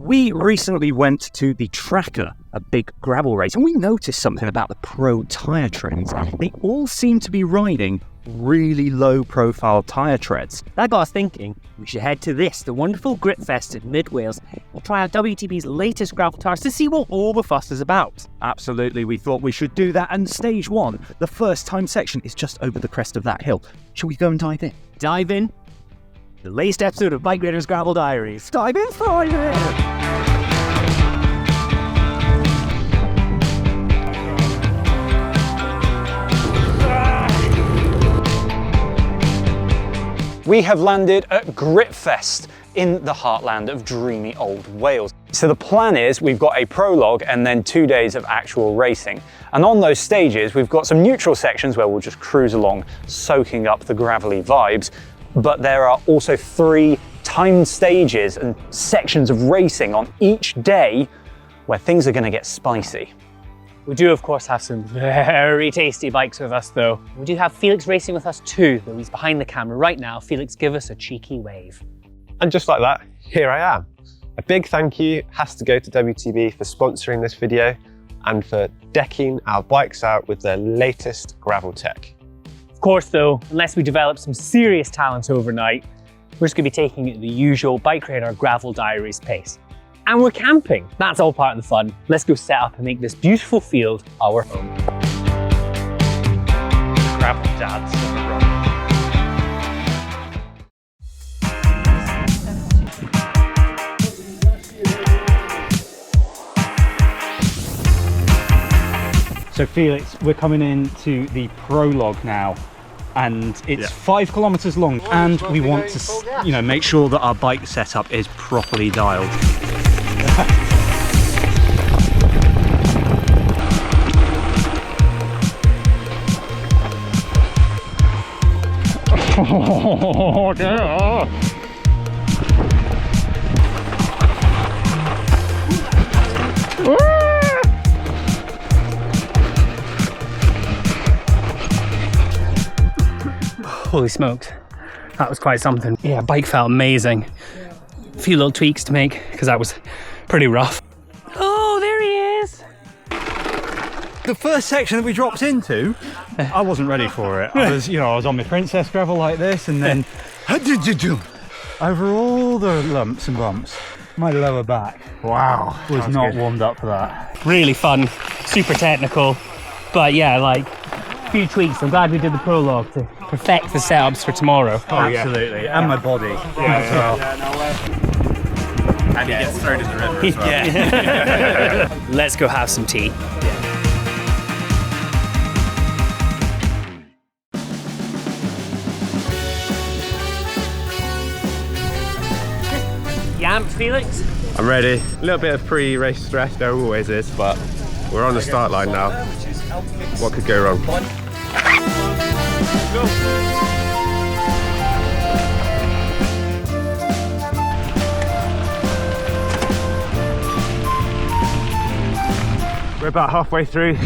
We recently went to the Tracker, a big gravel race, and we noticed something about the pro tyre trends. They all seem to be riding really low profile tyre treads. That got us thinking we should head to the wonderful Gritfest in mid-Wales, and try out WTB's latest gravel tyres to see what all the fuss is about. Absolutely, we thought we should do that, and stage 1, the first time section, is just over the crest of that hill. Shall we go and dive in? Dive in? The latest episode of BikeRadar Gravel Diaries. Dive in, dive in! We have landed at Gritfest in the heartland of dreamy old Wales. So the plan is we've got a prologue and then 2 days of actual racing. And on those stages, we've got some neutral sections where we'll just cruise along, soaking up the gravelly vibes. But there are also 3 timed stages and sections of racing on each day where things are going to get spicy. We do, of course, have some very tasty bikes with us, though. We do have Felix racing with us too, though he's behind the camera right now. Felix, give us a cheeky wave. And just like that, here I am. A big thank you has to go to WTB for sponsoring this video and for decking our bikes out with their latest gravel tech. Of course, though, unless we develop some serious talent overnight, we're just going to be taking it at the usual BikeRadar Gravel Diaries pace. And we're camping. That's all part of the fun. Let's go set up and make this beautiful field our home. Gravel dads on the run. So Felix, we're coming into the Prologue now, and it's 5 kilometers long, and we want to, make sure that our bike setup is properly dialed. Oh, dear. Holy smokes, that was quite something. Yeah, bike felt amazing. A few little tweaks to make, because that was pretty rough. Oh, there he is! The first section that we dropped into, I wasn't ready for it. I was on my princess gravel like this, and then over all the lumps and bumps, my lower back, wow, was not warmed up for that. Really fun, super technical, but yeah, like a few tweaks. I'm glad we did the prologue to perfect the setups for tomorrow. Oh, absolutely, and my body as well. And he gets thrown in the river as well. Let's go have some tea. Yamped, Felix? I'm ready. A little bit of pre-race stress, there always is, but we're on the start line now. What could go wrong? We're about halfway through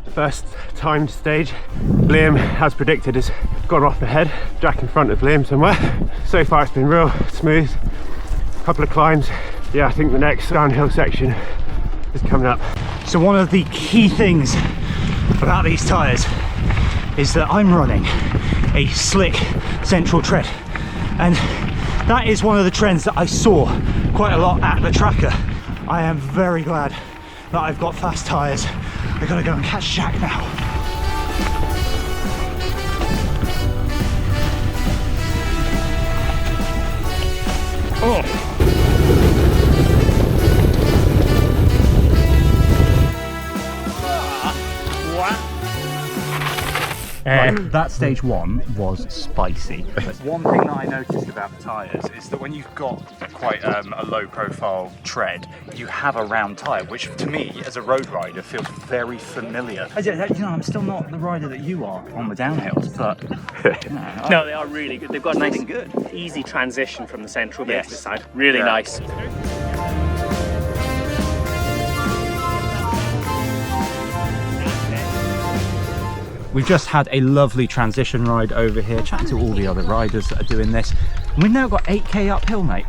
the first timed stage. Liam, as predicted, has gone off ahead. Jack in front of Liam somewhere. So far it's been real smooth. A couple of climbs. Yeah, I think the next downhill section is coming up. So one of the key things about these tyres is that I'm running a slick central tread, and that is one of the trends that I saw quite a lot at the Tracker. I am very glad that I've got fast tyres. I've got to go and catch Jack now. Oh. That stage 1 was spicy. One thing that I noticed about the tyres is that when you've got quite a low profile tread, you have a round tyre, which to me as a road rider feels very familiar. I'm still not the rider that you are on the downhills, but No, they are really good. They've got a nice good easy transition from the central bit to the side. Really nice. We've just had a lovely transition ride over here, chatting to all the other riders that are doing this. And we've now got 8k uphill, mate.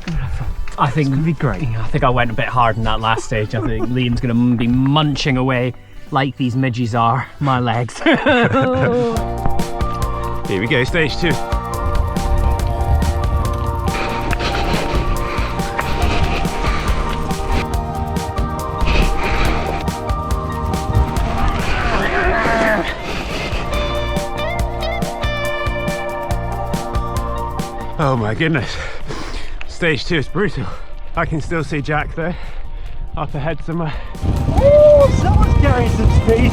We're gonna have fun. I think it'd be great. I think I went a bit hard in that last stage. I think Liam's going to be munching away like these midges are my legs. Here we go, stage 2. Oh my goodness, stage 2 is brutal. I can still see Jack though, up ahead somewhere. Oh, someone's carrying some speed.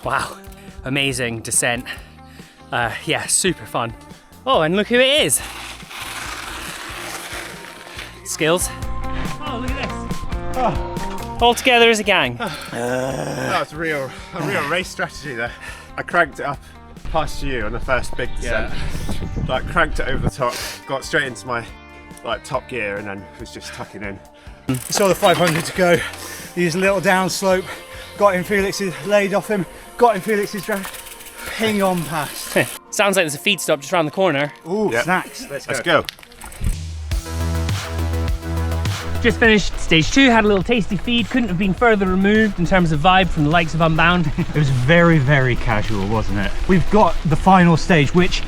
Wow, amazing descent. Yeah, super fun. Oh, and look who it is. Skills. Oh, look at this. Oh. All together as a gang. That was a real race strategy there. I cranked it up past you on the first big descent. Like cranked it over the top, got straight into my top gear and then was just tucking in. Saw the 500 to go, used a little down slope, got in Felix's, laid off him, got in Felix's drag, ping on past. Sounds like there's a feed stop just around the corner. Ooh, Yep. snacks, Let's go. Just finished stage 2, had a little tasty feed, couldn't have been further removed in terms of vibe from the likes of Unbound. It was very, very casual, wasn't it? We've got the final stage, which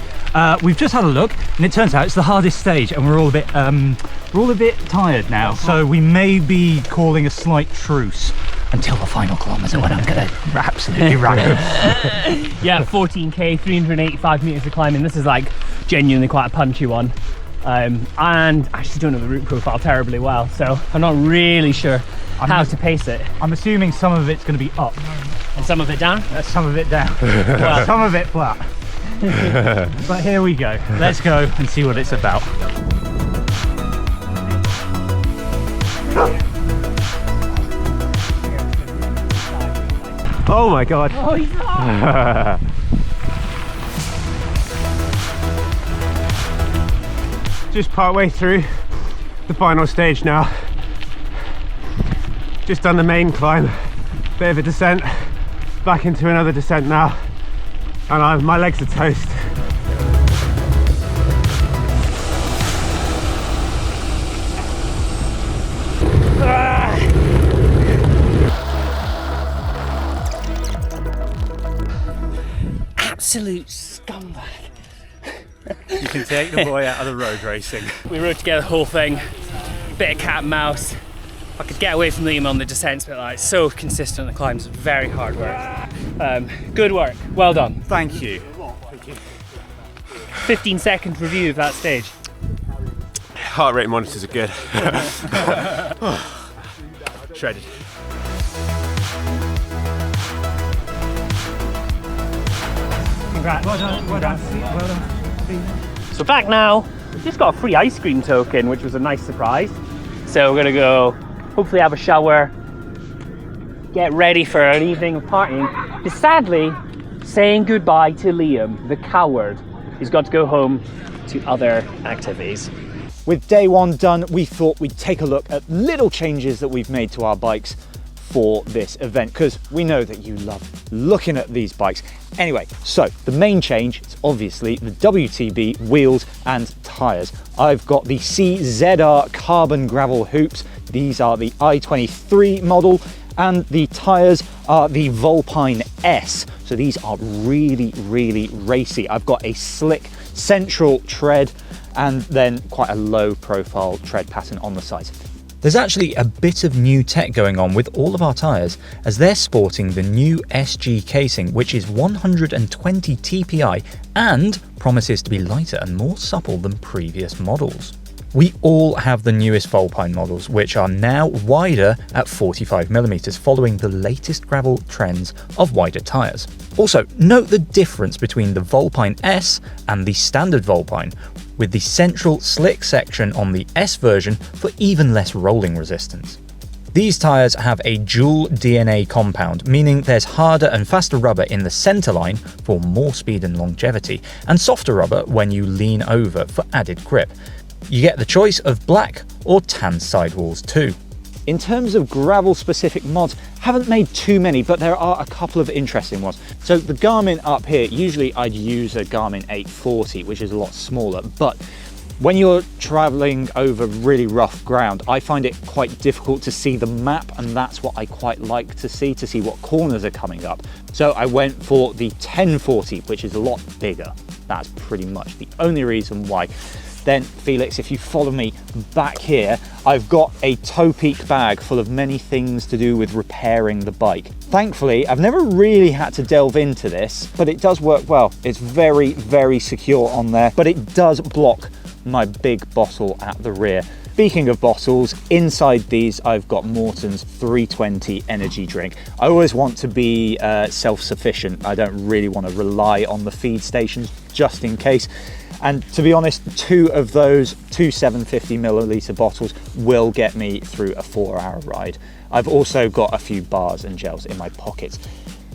we've just had a look, and it turns out it's the hardest stage, and we're all a bit tired now. So we may be calling a slight truce until the final kilometre, when I'm going to absolutely rack them. Yeah, 14k, 385 meters of climbing. This is like genuinely quite a punchy one. And I actually don't know the route profile terribly well, so I'm not really sure how to pace it. I'm assuming some of it's going to be up, And some of it down? some of it down, some of it flat. But here we go. Let's go and see what it's about. Oh my god. Oh, he's not! Just part way through the final stage now. Just done the main climb, bit of a descent, back into another descent now, and my legs are toast. Absolute scumbag. You can take the boy out of the road racing. We rode together the whole thing, bit of cat and mouse. I could get away from Liam on the descents, but like so consistent on the climbs, very hard work. Good work, well done. Thank you. 15-second review of that stage. Heart rate monitors are good. Shredded. Congrats. Well done, well done, well done. So back now, just got a free ice cream token, which was a nice surprise. So we're gonna go, hopefully have a shower, get ready for an evening of partying. But sadly, saying goodbye to Liam, the coward. He's got to go home to other activities. With day 1 done, we thought we'd take a look at little changes that we've made to our bikes for this event, because we know that you love looking at these bikes. Anyway, so the main change is obviously the WTB wheels and tyres. I've got the CZR carbon gravel hoops. These are the I-23 model, and the tyres are the Volpine S. So these are really, really racy. I've got a slick central tread and then quite a low profile tread pattern on the sides. There's actually a bit of new tech going on with all of our tyres, as they're sporting the new SG casing, which is 120 TPI and promises to be lighter and more supple than previous models. We all have the newest Volpine models, which are now wider at 45mm, following the latest gravel trends of wider tyres. Also, note the difference between the Volpine S and the standard Volpine, with the central slick section on the S version for even less rolling resistance. These tyres have a dual DNA compound, meaning there's harder and faster rubber in the centre line for more speed and longevity, and softer rubber when you lean over for added grip. You get the choice of black or tan sidewalls too. In terms of gravel specific mods, haven't made too many, but there are a couple of interesting ones. So the Garmin up here, usually I'd use a Garmin 840, which is a lot smaller, but when you're traveling over really rough ground, I find it quite difficult to see the map, and that's what I quite like to see what corners are coming up. So I went for the 1040, which is a lot bigger. That's pretty much the only reason why. Then Felix, if you follow me back here, I've got a toe peak bag full of many things to do with repairing the bike. Thankfully, I've never really had to delve into this, but it does work well. It's very, very secure on there, but it does block my big bottle at the rear. Speaking of bottles, inside these I've got Morton's 320 energy drink. I always want to be self-sufficient. I don't really want to rely on the feed stations just in case. And to be honest, 2 of those 2 750ml bottles will get me through a 4-hour ride. I've also got a few bars and gels in my pockets.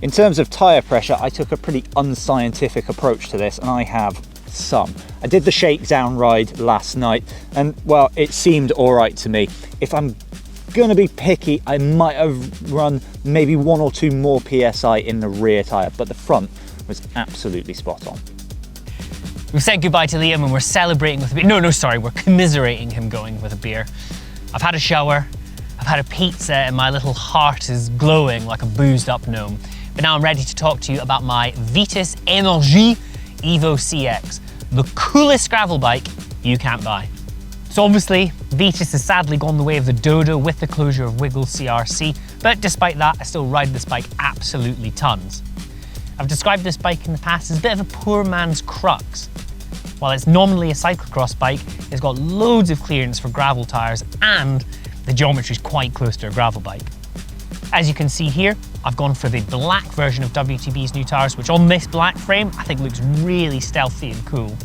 In terms of tyre pressure, I took a pretty unscientific approach to this, and I have some. I did the shakedown ride last night, and well, it seemed all right to me. If I'm gonna be picky, I might have run maybe 1 or 2 more PSI in the rear tyre, but the front was absolutely spot on. We've said goodbye to Liam and we're celebrating with a beer. No, sorry, we're commiserating him going with a beer. I've had a shower, I've had a pizza, and my little heart is glowing like a boozed up gnome. But now I'm ready to talk to you about my Vitus Energy Evo CX, the coolest gravel bike you can't buy. So obviously, Vitus has sadly gone the way of the dodo with the closure of Wiggle CRC, but despite that, I still ride this bike absolutely tons. I've described this bike in the past as a bit of a poor man's crux. While it's nominally a cyclocross bike, it's got loads of clearance for gravel tyres, and the geometry is quite close to a gravel bike. As you can see here, I've gone for the black version of WTB's new tyres, which on this black frame, I think looks really stealthy and cool.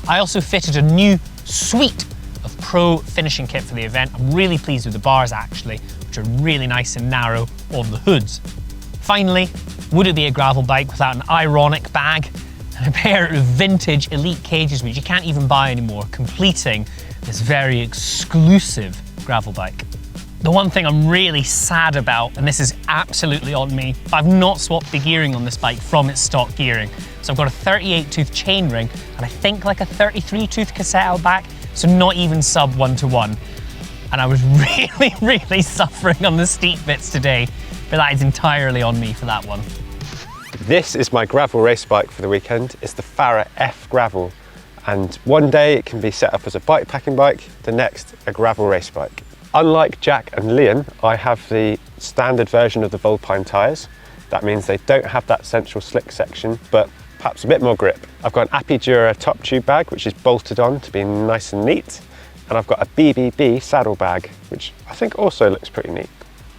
I also fitted a new suite of Pro finishing kit for the event. I'm really pleased with the bars actually, which are really nice and narrow on the hoods. Finally, would it be a gravel bike without an ironic bag and a pair of vintage Elite cages, which you can't even buy anymore, completing this very exclusive gravel bike? The one thing I'm really sad about, and this is absolutely on me, I've not swapped the gearing on this bike from its stock gearing. So I've got a 38 tooth chain ring and I think like a 33 tooth cassette out back, so not even sub 1:1. And I was really suffering on the steep bits today, but that is entirely on me for that one. This is my gravel race bike for the weekend. It's the Tyre F Gravel. And one day it can be set up as a bike packing bike, the next a gravel race bike. Unlike Jack and Liam, I have the standard version of the Vulpine tyres. That means they don't have that central slick section, but perhaps a bit more grip. I've got an Apidura top tube bag, which is bolted on to be nice and neat. And I've got a BBB saddle bag, which I think also looks pretty neat.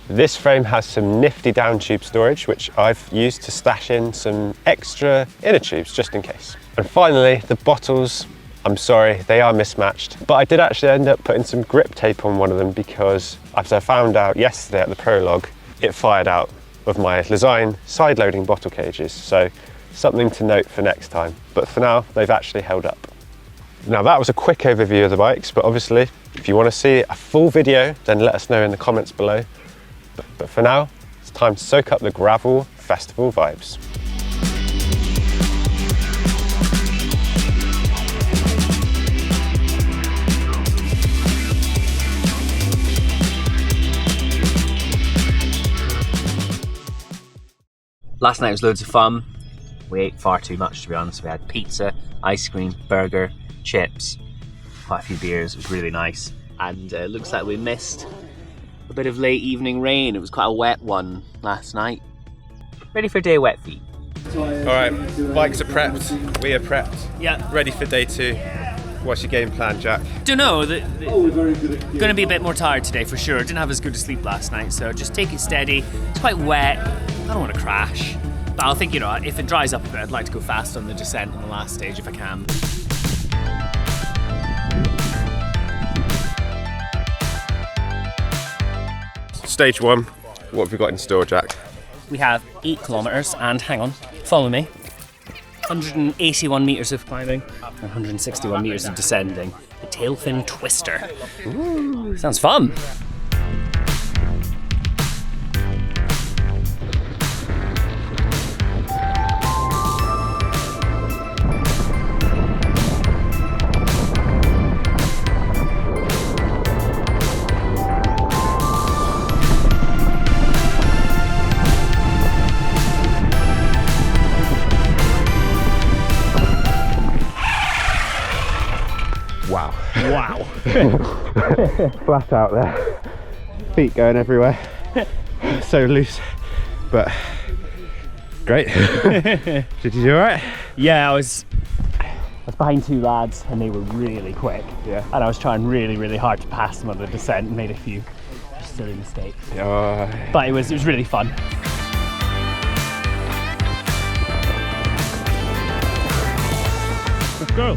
This frame has some nifty down tube storage, which I've used to stash in some extra inner tubes just in case. And finally, the bottles. I'm sorry, they are mismatched, but I did actually end up putting some grip tape on one of them because, as I found out yesterday at the Prologue, it fired out of my Lezyne side-loading bottle cages, so something to note for next time. But for now, they've actually held up. Now that was a quick overview of the bikes, but obviously, if you want to see a full video, then let us know in the comments below. But for now, it's time to soak up the gravel festival vibes. Last night was loads of fun. We ate far too much, to be honest. We had pizza, ice cream, burger, chips, quite a few beers. It was really nice. And it looks like we missed a bit of late evening rain. It was quite a wet one last night. Ready for day wet feet. Alright, bikes are prepped, we are prepped. Yeah. Ready for day 2. What's your game plan, Jack? Don't know, gonna be a bit more tired today for sure. Didn't have as good a sleep last night, so just take it steady. It's quite wet, I don't want to crash. But I'll think, you know, if it dries up a bit, I'd like to go fast on the descent on the last stage if I can. Stage 1, what have we got in store, Jack? We have 8 kilometers and, hang on, follow me. 181 meters of climbing and 161 meters of descending. The Tailfin Twister. Ooh, sounds fun. Flat out there, feet going everywhere, so loose, but great. Did you do alright? Yeah, I was behind two lads and they were really quick. Yeah. And I was trying really, really hard to pass them on the descent and made a few silly mistakes. But it was really fun. Let's go.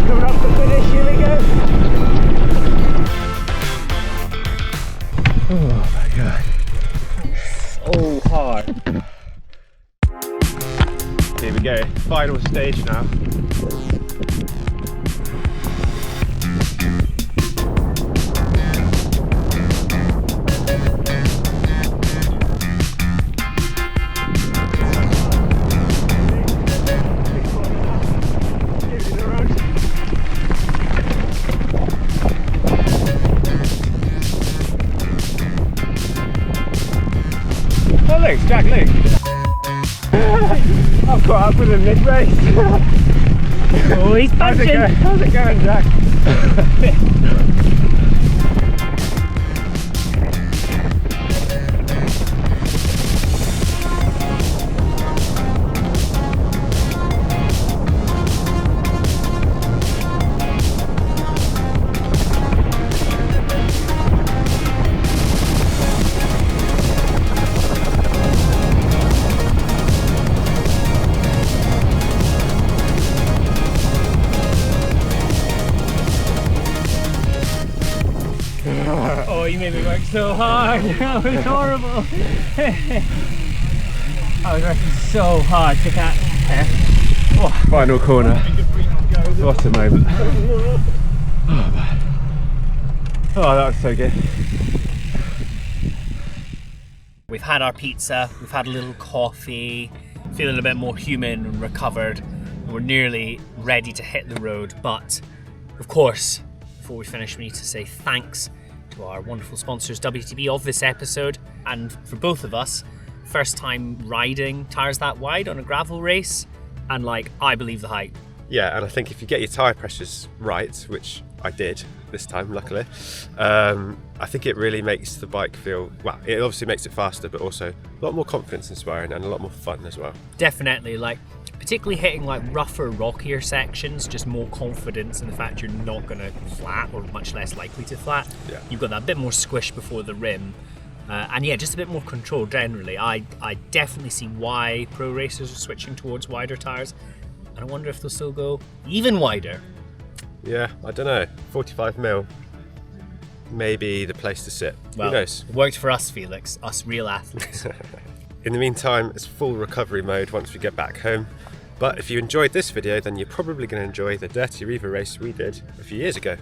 Coming up to finish, here we go. Oh my god. So hard. Here we go, final stage now. Oh look, it's Jack Luke. I've caught up with him mid-race. Oh, he's punching. How's it going, Jack? Oh, you made me work so hard. That was horrible. I was working so hard to catch. Final corner. What a moment. Oh man. Oh, that was so good. We've had our pizza, we've had a little coffee, feeling a bit more human and recovered. We're nearly ready to hit the road, but of course, before we finish, we need to say thanks to our wonderful sponsors, WTB, of this episode. And for both of us, first time riding tyres that wide on a gravel race, and like, I believe the hype. Yeah, and I think if you get your tyre pressures right, which I did this time, luckily, I think it really makes the bike feel, well, it obviously makes it faster, but also a lot more confidence inspiring and a lot more fun as well. Definitely, like, particularly hitting like rougher, rockier sections, just more confidence in the fact you're not going to flat, or much less likely to flat. Yeah. You've got that bit more squish before the rim. And yeah, just a bit more control generally. I definitely see why pro racers are switching towards wider tyres. And I wonder if they'll still go even wider. Yeah, I don't know, 45mm, maybe the place to sit. Well, who knows? It worked for us, Felix, us real athletes. In the meantime, it's full recovery mode once we get back home. But if you enjoyed this video, then you're probably going to enjoy the Dirty Reaver race we did a few years ago.